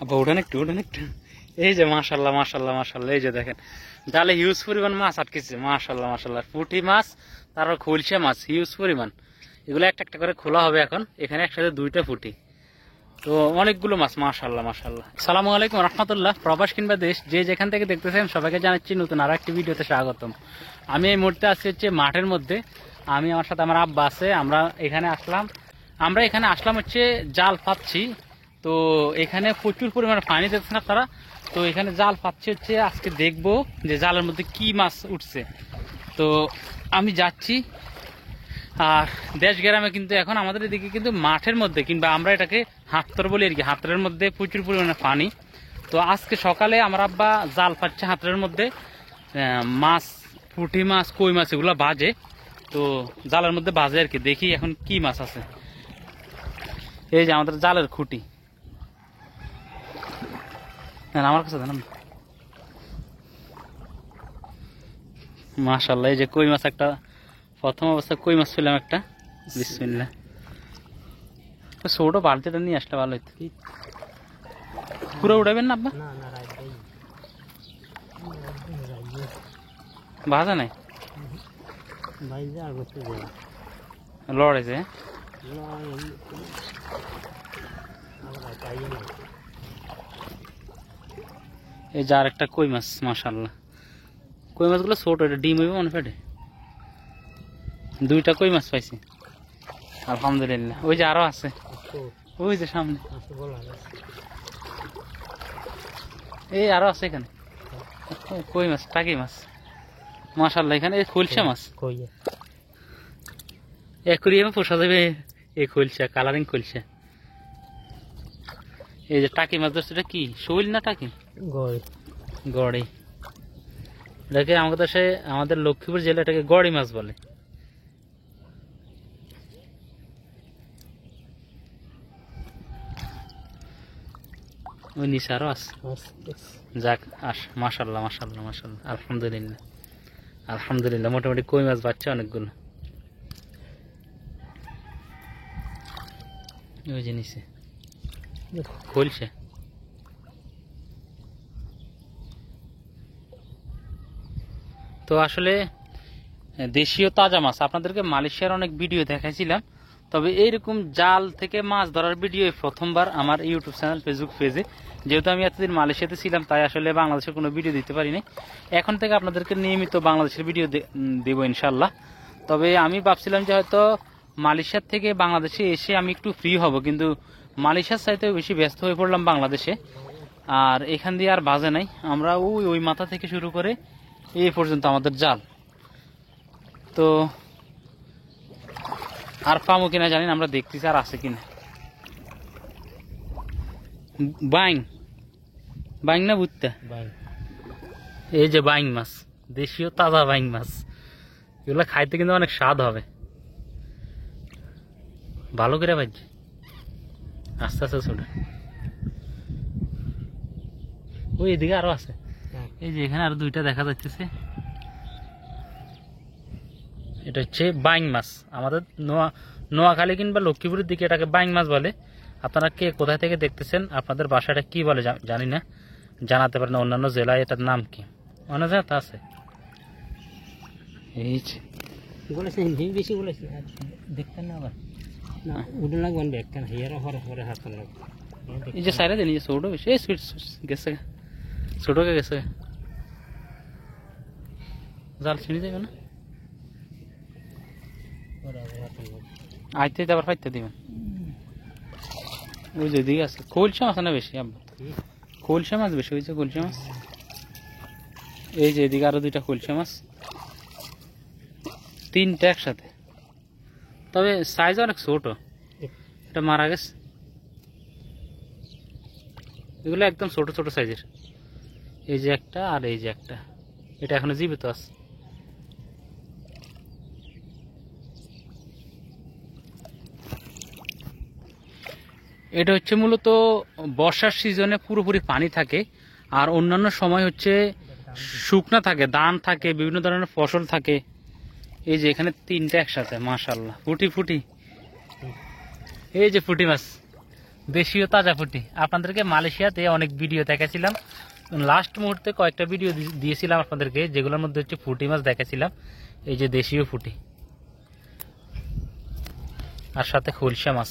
আবার উঠান একটু এই যে মাশাল্লাহ মাশাল্লাহ মাশাল্লাহ, এই যে দেখেন জালে হিউজ পরিমাণ মাছ আটকেছে। মাশাল্লাহ মাশাল্লাহ, পুঁটি মাছ, তারপর খলসা মাছ হিউজ পরিমাণ। এগুলো একটা একটা করে খোলা হবে এখন। এখানে একসাথে 2টা পুঁটি, তো অনেকগুলো মাছ। মাশাল্লাহ মাশাল্লাহ। আসসালামু আলাইকুম রহমতুল্লাহ। প্রবাস কিংবা দেশ যে যেখান থেকে দেখতেছেন সবাইকে জানাচ্ছি নতুন আর একটি ভিডিওতে স্বাগতম। আমি এই মুহূর্তে আছি হচ্ছে মাঠের মধ্যে। আমি আমার সাথে আমার আব্বা আছে। আমরা এখানে আসলাম হচ্ছে জাল পাচ্ছি। তো এখানে প্রচুর পরিমাণে পানি দেখছেন আপনারা। তো এখানে জাল পাচ্ছি হচ্ছে, আজকে দেখবো যে জালের মধ্যে কি মাছ উঠছে। তো আমি যাচ্ছি। আর দেশ গ্রামে কিন্তু এখন আমাদের এদিকে কিন্তু মাঠের মধ্যে, কিংবা আমরা এটাকে হাতর বলি আর কি, হাতরের মধ্যে প্রচুর পরিমাণে পানি। তো আজকে সকালে আমার আব্বা জাল পাচ্ছে হাতরের মধ্যে, মাছ, পুঁটি মাছ, কই মাছ এগুলো বাজে। তো জালের মধ্যে বাজে আর কি, দেখি এখন কি মাছ আছে। এই যে আমাদের জালের খুঁটি, আমার কাছে জানাম। মাশাআল্লাহ, এই যে কই মাছ একটা, প্রথম অবস্থা কই মাছ ছিলাম একটা। বিসমিল্লাহ। ছোট বালতিটা নিয়ে আসলে ভালো হইতো। পুরো উঠাবেন না আব্বা? ভাজা নাই লড়েছে। এই যে আর একটা কই মাছ। মাশাআল্লাহ, কই মাছগুলো ছোট, এটা ডিম হইবে মনে পেটে। 2টা কই মাছ পাইছি আলহামদুলিল্লাহ। ওই যে আরো আছে, ওই যে সামনে, এই আরো আছে এখানে কই মাছ, টাকি মাছ। মাশাআল্লাহ, এখানে এই খলসা মাছ অ্যাকুরিয়ামে পোষা যাবে। এই খলসা, কালারিং খলসা। এই যে টাকি মাছ ধরছে, এটা কি শৈল না টাকি? গড়ি। এটাকে আমাদের দেশে, আমাদের লক্ষ্মীপুর জেলা এটাকে গড়ি মাছ বলে। ওই নিচে আরো আছে। যাক, মাশাআল্লাহ মাশাআল্লাহ মাশাআল্লাহ, আলহামদুলিল্লাহ আলহামদুলিল্লাহ। মোটামুটি কই মাছ বাচ্চা অনেকগুলো। ওই যে নিচে খলসা। তো আসলে দেশীয় তাজা মাছ, আপনাদেরকে মালয়েশিয়ার অনেক ভিডিও দেখাইছিলাম, তবে এইরকম জাল থেকে মাছ ধরার ভিডিও প্রথমবার আমার ইউটিউব চ্যানেল, ফেসবুক পেজে। যেহেতু আমি এতদিন মালয়েশিয়াতে ছিলাম, তাই আসলে বাংলাদেশের কোনো ভিডিও দিতে পারিনি। এখন থেকে আপনাদেরকে নিয়মিত বাংলাদেশের ভিডিও দেবো ইনশাল্লাহ। তবে আমি ভাবছিলাম যে হয়তো মালয়েশিয়ার থেকে বাংলাদেশে এসে আমি একটু ফ্রি হব, কিন্তু মালয়েশিয়ার চাইতে বেশি ব্যস্ত হয়ে পড়লাম বাংলাদেশে। আর এখান দিয়ে আর বাজে নাই। আমরা ওই মাথা থেকে শুরু করে এই পর্যন্ত আমাদের জাল। তো আর পামো কিনা জানি না, আমরা দেখতেছি আর আছে কিনা। বাইং না বুঝতে, এই যে বাইং মাছ, দেশীয় তাজা বাইং মাছ। এগুলো খাইতে কিন্তু অনেক স্বাদ হবে। ভালো করে ভাই, আস্তে আস্তে ছোট। ওই এদিকে আরো আছে, এই যে এখানে আরো 2টা দেখা যাচ্ছে। এটা হচ্ছে বাইং মাছ। আমাদের নোয়াখালী কিংবা লক্ষ্মীপুরের দিকে এটাকে বাইং মাছ বলে। আপনারা কে কোথায় থেকে দেখতেছেন, আপনাদের বাসাটা কি বলে জানি না, জানাতে পারেন। অন্যান্য জেলায় এটার নাম কি অনেক জায়গা আছে। এই যে বেশি বলেছি, দেখতেন না আবার উঠে লাগবেন, দেখতেন হাত লাগবে। এই যে সাইডে দেন, এই যে ছোট বেশি গেছে, ছোটকে গেছে, জাল ছিঁড়ে যাবে না। আইতে আবার ফাইতে দিবেন। ওই যে দিকে আছে খলসা মাছ না বেশি, আব্বা খলসা মাছ বেশি হয়েছে, খলসা মাছ। এই যে এদিকে আরো 2টা খলসা মাছ, 3টা একসাথে। তবে সাইজ অনেক ছোট, এটা মারা গেছে। এগুলো একদম ছোট ছোট সাইজের। এই যে একটা, আর এই যে একটা, এটা এখনো জীবিত আছে। এটা হচ্ছে মূলত বর্ষার সিজনে পুরোপুরি পানি থাকে, আর অন্যান্য সময় হচ্ছে শুকনা থাকে, ধান থাকে, বিভিন্ন ধরনের ফসল থাকে। এই যে এখানে 3টা একসাথে। মাশাআল্লাহ, ফুটি। এই যে ফুটি মাছ, দেশীয় তাজা পুঁটি। আপনাদেরকে মালয়েশিয়াতে অনেক ভিডিও দেখাছিলাম, লাস্ট মুহূর্তে কয়েকটা ভিডিও দিয়েছিলাম আপনাদেরকে, যেগুলোর মধ্যে হচ্ছে পুঁটি মাছ দেখাছিলাম। এই যে দেশীয় পুঁটি, আর সাথে খুলশা মাছ।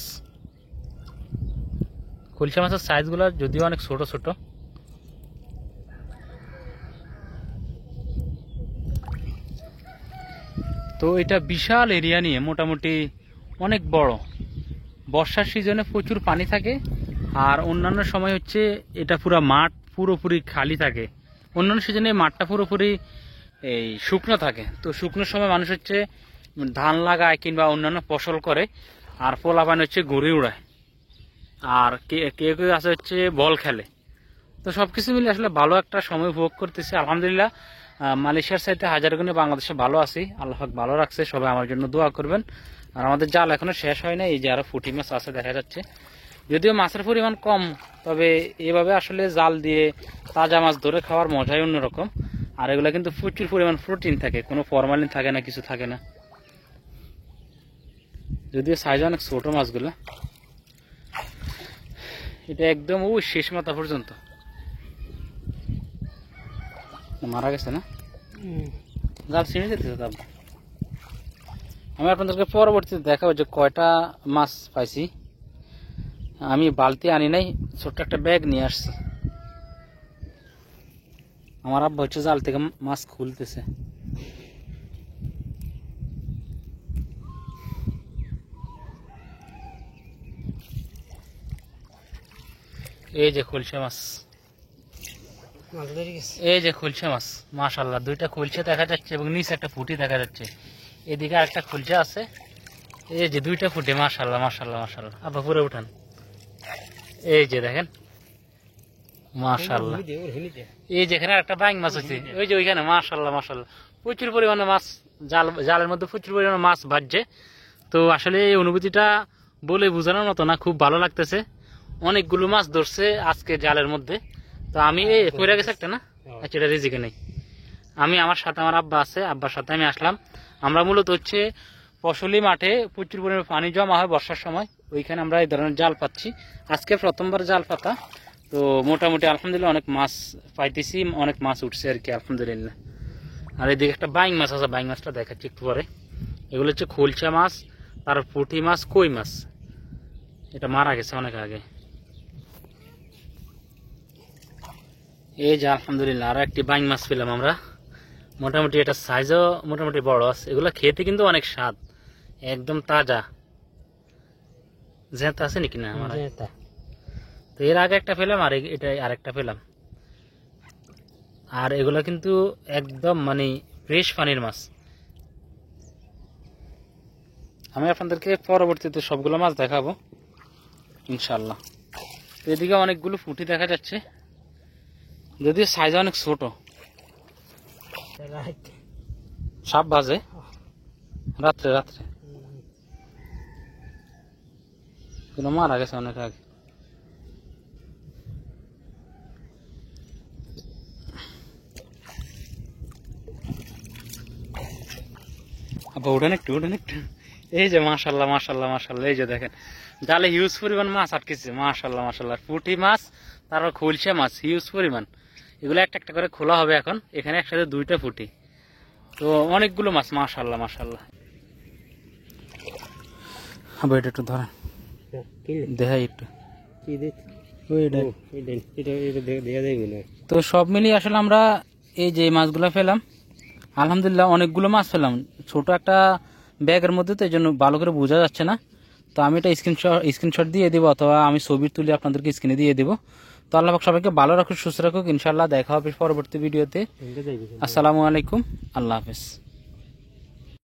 খুলশা মাছের সাইজগুলো যদিও অনেক ছোট ছোট। তো এটা বিশাল এরিয়া নিয়ে, মোটামুটি অনেক বড়। বর্ষার সিজনে প্রচুর পানি থাকে, আর অন্যান্য সময় হচ্ছে এটা পুরো মাঠ পুরোপুরি খালি থাকে। অন্যান্য সিজনে মাঠটা পুরোপুরি এই শুকনো থাকে। তো শুকনোর সময় মানুষ হচ্ছে ধান লাগায় কিংবা অন্যান্য ফসল করে, আর পোলাপান হচ্ছে ঘুরে উড়ায়, আর কেউ কেউ আছে হচ্ছে বল খেলে। তো সবকিছু মিলে আসলে ভালো একটা সময় উপভোগ করতেছি আলহামদুলিল্লাহ। মালয়েশিয়ার চাইতে হাজার গুণে বাংলাদেশে ভালো আছি, আল্লাহ পাক ভালো রাখছে। সবাই আমার জন্য দোয়া করবেন। আর আমাদের জাল এখনো শেষ হয় না, এই যে আরো পুঁটি মাছ আছে দেখা যাচ্ছে। যদিও মাছের পরিমাণ কম, তবে এভাবে আসলে জাল দিয়ে তাজা মাছ ধরে খাওয়ার মজাই অন্যরকম। আর এগুলো কিন্তু প্রচুর পরিমাণ প্রোটিন থাকে, কোনো ফরমালিন থাকে না, কিছু থাকে না। যদিও সাইজ অনেক ছোট মাছগুলো। এটা একদম ওই শেষ মাথা পর্যন্ত মারা গেছে না, জাল ছিঁড়ে যেতেছে। তারপর আমি আপনাদেরকে পরবর্তীতে দেখাবো যে কয়টা মাছ পাইছি। আমি বালতি আনি নাই, ছোট্ট একটা ব্যাগ নিয়ে আসছি। আমার আব্বা হচ্ছে জাল থেকে মাছ খুলতেছে। এই যে খুলছে মাছ, এই যে খুলছে মাছ, মাশাআল্লাহ দুইটা খুলছে দেখা যাচ্ছে এবং নিচে একটা ফুটি দেখা যাচ্ছে। এদিকে আরেকটা খুলছে আছে, এই যে দুইটা ফুটে। মাশাআল্লাহ মাশাআল্লাহ মাশাআল্লাহ। আব্বা পুরো উঠান, এই যে দেখেন মাশাআল্লাহ। এই যেখানে একটা বাইং মাছ হচ্ছে, ওই যে ওইখানে মাশাআল্লাহ মাশাআল্লাহ প্রচুর পরিমাণে মাছ, জালের মধ্যে প্রচুর পরিমাণে মাছ বাজছে। তো আসলে এই অনুভূতিটা বলে বোঝানোর মতো না, খুব ভালো লাগতেছে। অনেকগুলো মাছ ধরছে আজকে জালের মধ্যে। তো আমি এই পড়ে গেছে একটা না, আচ্ছা এটা রিজিকে নেই। আমি আমার সাথে আমার আব্বা আছে, আব্বার সাথে আমি আসলাম। আমরা মূলত হচ্ছে ফসলি মাঠে প্রচুর পরিমাণে পানি জমা হয় বর্ষার সময়, ওইখানে আমরা এই ধরনের জাল পাচ্ছি। আজকে প্রথমবার জাল পাতা। তো মোটামুটি আলহামদুলিল্লাহ অনেক মাছ পাইতেছি, অনেক মাছ উঠছে আর কি আলহামদুলিল্লাহ। আর এদিকে একটা বাইং মাছ আছে, বাইং মাছটা দেখাচ্ছি একটু পরে। এগুলো হচ্ছে খোলসা মাছ, তার পুঁটি মাছ, কই মাছ। এটা মারা গেছে অনেক আগে। এই যে আলহামদুলিল্লাহ আরো একটি বাইং মাছ পেলাম আমরা। মোটামুটি এটা সাইজও মোটামুটি বড় আছে। এগুলো খেতে কিন্তু অনেক স্বাদ, একদম তাজা। জেতা আছে নাকি না আমার? তো এর আগে একটা পেলাম, আর এটা আরেকটা পেলাম। আর এগুলো কিন্তু একদম মানে ফ্রেশ পানির মাছ। আমি আপনাদেরকে পরবর্তীতে সবগুলো মাছ দেখাবো ইনশাল্লাহ। তো এদিকে অনেকগুলো পুঁটি দেখা যাচ্ছে, যদিও সাইজ অনেক ছোট। সাপ বাজে রাত্রে রাত্রে, মারা গেছে অনেক আগে। উঠেন একটু, উঠেন একটু। এই যে মাশাল্লাহ মাশাল্লাহ মাশাল্লাহ, এই যে দেখেন জালে হিউজ পরিমাণ মাছ আটকেছে। মাশাল্লাহ মাশাল্লাহ পুঁটি মাছ, তারপর খুলসা মাছ হিউজ পরিমাণ। এগুলো একটা একটা করে খোলা হবে এখন। এখানে একসাথে দুইটা পুঁটি, তো অনেকগুলো মাছ। মাশাল্লাহ মাশাল্লাহ। এটা একটু ধরেন, দেখাই একটু। তো সব মিলিয়ে আসলে আমরা এই যে মাছগুলো পেলাম আলহামদুলিল্লাহ, অনেকগুলো মাছ পেলাম ছোট একটা ব্যাগের মধ্যে, তো এই জন্য ভালো করে বোঝা যাচ্ছে না। তো আমি এটা স্ক্রিনশট দিয়ে দেবো, অথবা আমি ছবি তুলে আপনাদেরকে স্ক্রিনে দিয়ে দেবো। তো আল্লাহ পাক সবাইকে ভালো রাখুক, সুস্থ রাখুক। ইনশাল্লাহ দেখা হবে পরবর্তী ভিডিওতে। আসসালামু আলাইকুম, আল্লাহ হাফেজ।